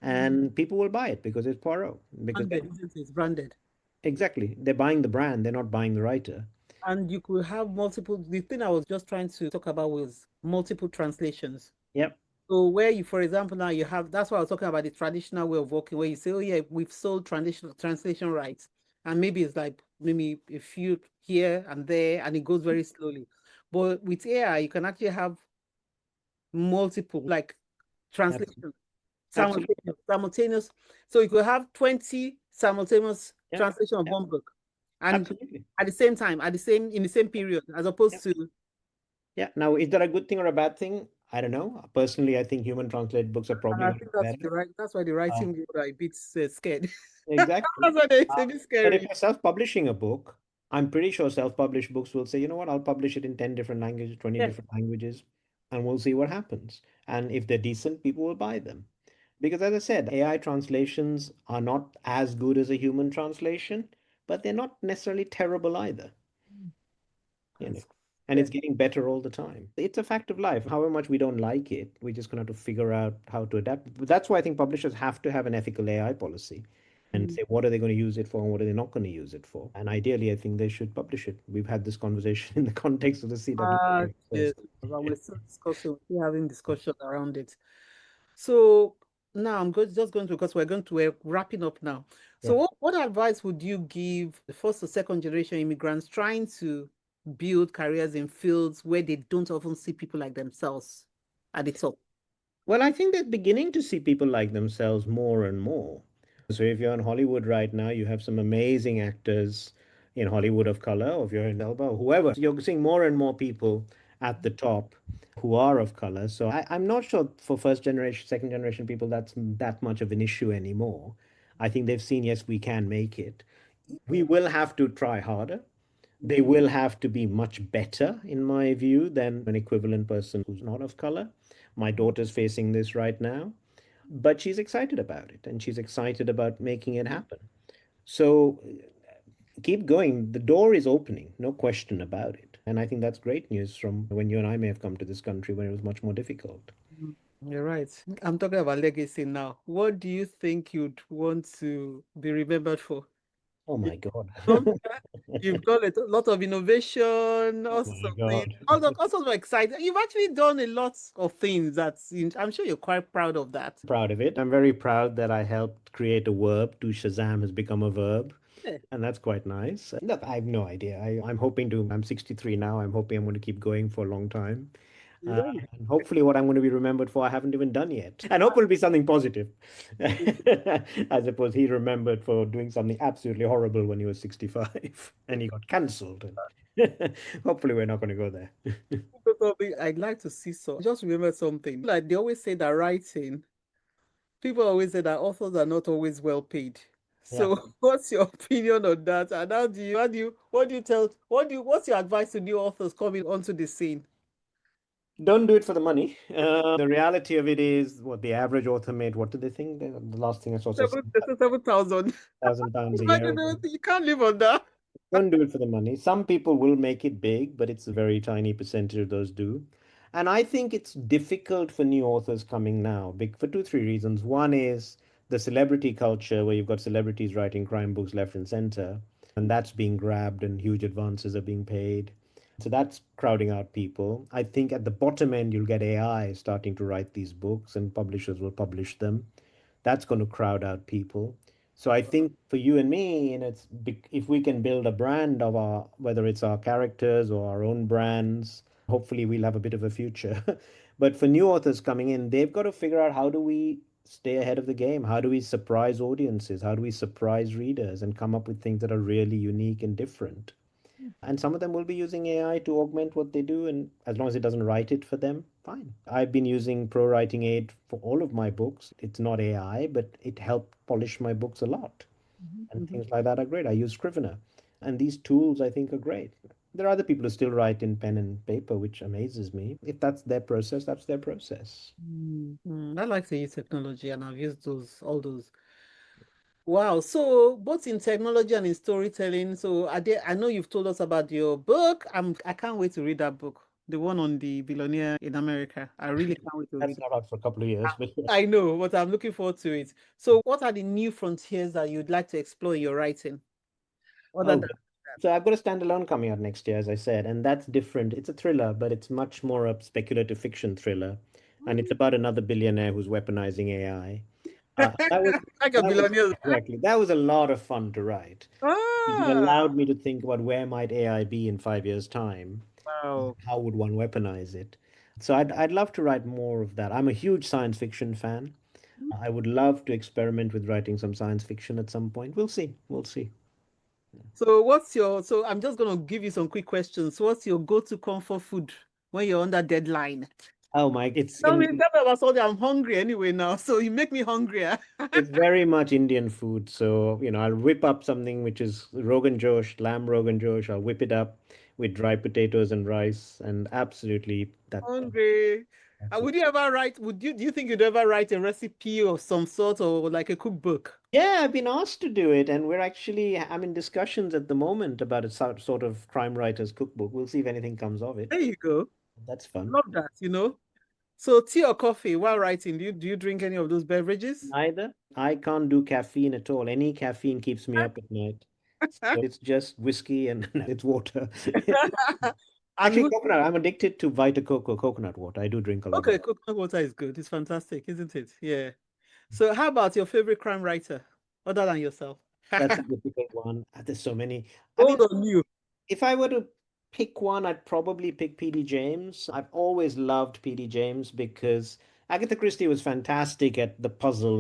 Mm. And people will buy it because it's Poirot. Because Branded, isn't it? It's branded. exactly, they're buying the brand, they're not buying the writer. And you could have multiple. The thing I was just trying to talk about was multiple translations. Yep, So where you, for example, now you have, that's why I was talking about the traditional way of working, where you say, oh yeah, we've sold translation rights. And maybe it's like maybe a few here and there, and it goes very slowly. But with AI, you can actually have multiple like absolutely. translation Absolutely. simultaneous. So you could have 20 simultaneous Yeah, translation of yeah, one book. And absolutely. at the same time, at the same in the same period, as Yeah. opposed to Yeah. Now, is that a good thing or a bad thing? I don't know. Personally, I think human translated books are and probably I going to think be that's better. that's why the Uh, writing people are a bit scared. exactly. That's why they Uh, say it's but if scary. you're self-publishing a book, I'm pretty sure self-published books will say, you know what, I'll publish it in 10 different languages, 20 Yeah. different languages, and we'll see what happens. And if they're decent, people will buy them. Because as I said, AI translations are not as good as a human translation, but they're not necessarily terrible either. You know, That's and yeah. it's getting better all the time. It's a fact of life. However much we don't like it, we're just going to have to figure out how to adapt. But that's why I think publishers have to have an ethical AI policy and Mm. say what are they going to use it for and what are they not going to use it for. And ideally, I think they should publish it. We've had this conversation in the context of the CW Yes, first. but we're still discussing, we're still having discussion around it. So now just going to, because we're wrapping up now. So Yeah. what advice would you give the first or second generation immigrants trying to build careers in fields where they don't often see people like themselves at the top? Well, I think they're beginning to see people like themselves more and more. So if you're in Hollywood right now, you have some amazing actors in Hollywood of color, or if you're in Elba, or whoever, you're seeing more and more people at the top who are of color. So I'm not sure for first generation, second generation people that's that much of an issue anymore. I think they've seen, yes, we can make it. We will have to try harder. They Mm, will have to be much better, in my view, than an equivalent person who's not of color. My daughter's facing this right now, but she's excited about it and she's excited about making it happen. So keep going. The door is opening, no question about it. And I think that's great news from when you and I may have come to this country when it was much more difficult. mm. You're right. I'm talking about legacy now. What do you think you'd want to be remembered for? Oh You've my God. done, you've done a lot of innovation, Oh all sorts my of things, God. all sorts of exciting. You've actually done a lot of things I'm sure you're quite proud of that. Proud of it. I'm very proud that I helped create a verb. To Shazam has become a verb. Yeah, And that's quite nice. Look, I have no idea. I'm hoping to, I'm 63 now. I'm hoping I'm going to keep going for a long time. you're right. And hopefully, what I'm going to be remembered for, I haven't even done yet. And hopefully, it'll be something positive. As opposed, he remembered for doing something absolutely horrible when he was 65 and he got cancelled. And hopefully, we're not going to go there. Something I'd like to see. So just remember something. Like they always say that writing, people always say that authors are not always well paid. Yeah. So what's your opinion on that? And what's your advice to new authors coming onto the scene? Don't do it for the money. The reality of it is what the average author made. What did they think? The last thing I saw was Seven, 7,000. £7,000 a Imagine year. you can't live on that. Don't do it for the money. Some people will make it big, but it's a very tiny percentage of those do. And I think it's difficult for new authors coming now, big for two, three reasons. One is the celebrity culture, where you've got celebrities writing crime books left and center, and that's being grabbed, and huge advances are being paid. So that's crowding out people. I think at the bottom end, you'll get AI starting to write these books, and publishers will publish them. That's going to crowd out people. So I think for you and me, and if we can build a brand of our, whether it's our characters or our own brands, hopefully we'll have a bit of a future. But for new authors coming in, they've got to figure out, how do we stay ahead of the game? How do we surprise audiences? How do we surprise readers and come up with things that are really unique and different? And some of them will be using AI to augment what they do, and as long as it doesn't write it for them, fine. I've been using Pro Writing Aid for all of my books. It's not AI, but it helped polish my books a lot. Mhm, And mhm. things like that are great. I use Scrivener. And these tools I think are great. There are other people who still write in pen and paper, which amazes me. If that's their process, that's their process. I like to use technology and I've used all those. Wow. So both in technology and in storytelling. So I know you've told us about your book. I can't wait to read that book. The one on the billionaire in America. I really can't wait to read That's it. not out for a couple of years, but yeah. I know, but I'm looking forward to it. So what are the new frontiers that you'd like to explore in your writing? Other Oh, than good. So I've got a standalone coming out next year, as I said, and that's different. It's a thriller, but it's much more a speculative fiction thriller, and it's about another billionaire who's weaponizing AI. That was like a that was billionaire. exactly that was a lot of fun to write. It Ah, allowed me to think about, where might AI be in 5 years' time? wow. How would one weaponize it? So I'd love to write more of that. I'm a huge science fiction fan. I would love to experiment with writing some science fiction at some point. We'll see. We'll see. So I'm just gonna give you some quick questions. What's your go-to comfort food when you're under deadline? Oh my, it's Tell me, in tell me about something. I'm hungry anyway now, so you make me hungrier. it's very much Indian food. So, I'll whip up something which is Rogan Josh, lamb Rogan Josh. I'll whip it up with dry potatoes and rice, and absolutely Hungry. that's it. Would you ever write, do you think you'd ever write a recipe of some sort or like a cookbook? Yeah, I've been asked to do it, and I'm in discussions at the moment about a sort of crime writer's cookbook. We'll see if anything comes of it. There you go. That's fun. Love that. So tea or coffee while writing, do you drink any of those beverages? Neither. I can't do caffeine at all. Any caffeine keeps me up at night. So it's just whiskey and it's water. And Actually, who, coconut. I'm addicted to Vita Coco coconut water. I do drink a lot of okay, that. coconut water is good. It's fantastic, isn't it? Yeah. So how about your favorite crime writer other than yourself? That's a difficult one. There's so many. I mean, Hold on you. if I were to pick one, I'd probably pick P.D. James. I've always loved P.D. James because Agatha Christie was fantastic at the puzzle,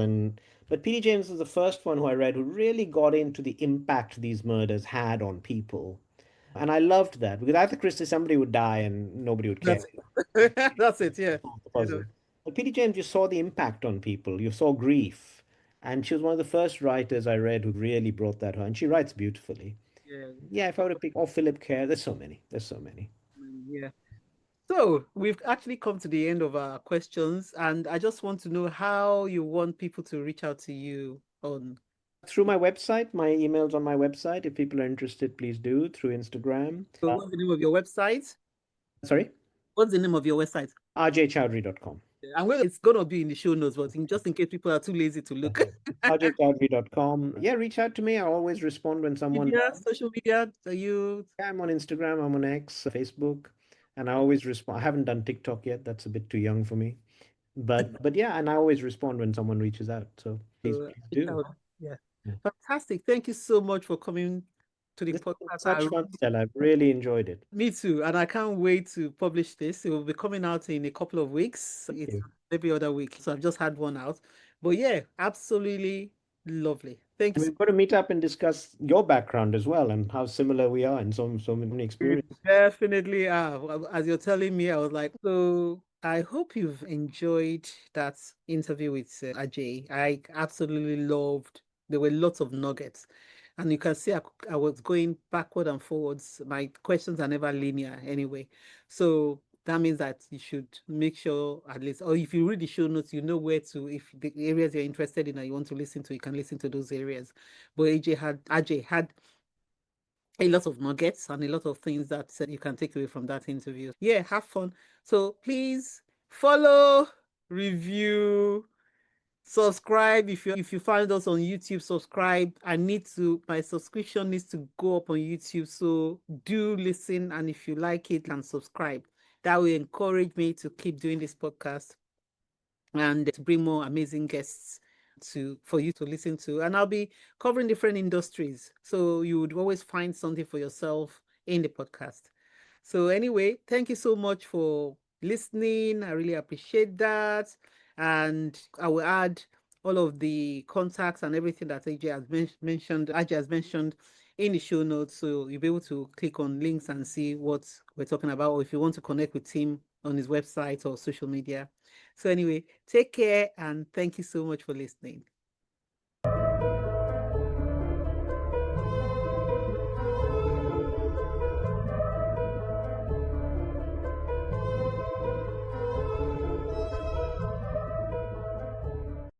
but P.D. James was the first one who I read who really got into the impact these murders had on people. And I loved that because Agatha Christie, somebody would die and nobody would care. That's it. That's it, yeah. Solve the You know, puzzle. But P.D. James, you saw the impact on people. You saw grief. And she was one of the first writers I read who really brought that home. And she writes beautifully. yeah, Yeah, if I were to pick, or Philip Kerr, there's so many. There's so many. yeah. So we've actually come to the end of our questions, and I just want to know how you want people to reach out to you on. Through my website, my email's on my website. If people are interested, please do through Instagram. So what's the name of your website? Sorry, What's the name of your website? rjchowdhury.com. It's gonna be in the show notes, but just in case people are too lazy to look. Okay. rjchowdhury.com. Yeah, reach out to me. I always respond when someone Media, does. social media, are you Yeah, I'm on Instagram, I'm on X, Facebook, and I always respond. I haven't done TikTok yet. That's a bit too young for me. But yeah, and I always respond when someone reaches out. So please reach do. out? Yeah. Yeah. Fantastic. Thank you so much for coming to the This was podcast. such fun, Stella. I've really enjoyed it. Me too, and I can't wait to publish this. It will be coming out in a couple of weeks. Thank It's you. every other week, so I've just had one out. But yeah, absolutely lovely. Thank you And so we've got to meet up and discuss your background as well and how similar we are in so many You experiences. definitely are. As you're telling me, I was like, so I hope you've enjoyed that interview with Ajay. I absolutely loved. There were lots of nuggets, and you can see I was going backward and forwards. My questions are never linear anyway, so that means that you should make sure at least, or if you read the show notes, you know where to. If the areas you're interested in and you want to listen to, you can listen to those areas. But Ajay had a lot of nuggets and a lot of things that you can take away from that interview. Yeah, have fun. So please follow, review, subscribe. If you find us on YouTube, subscribe. My subscription needs to go up on YouTube. So do listen, and if you like it, and subscribe. That will encourage me to keep doing this podcast and to bring more amazing guests for you to listen to. And I'll be covering different industries. So you would always find something for yourself in the podcast. So anyway, thank you so much for listening. I really appreciate that. And I will add all of the contacts and everything that Ajay has mentioned in the show notes. So you'll be able to click on links and see what we're talking about, or if you want to connect with him on his website or social media. So anyway, take care and thank you so much for listening.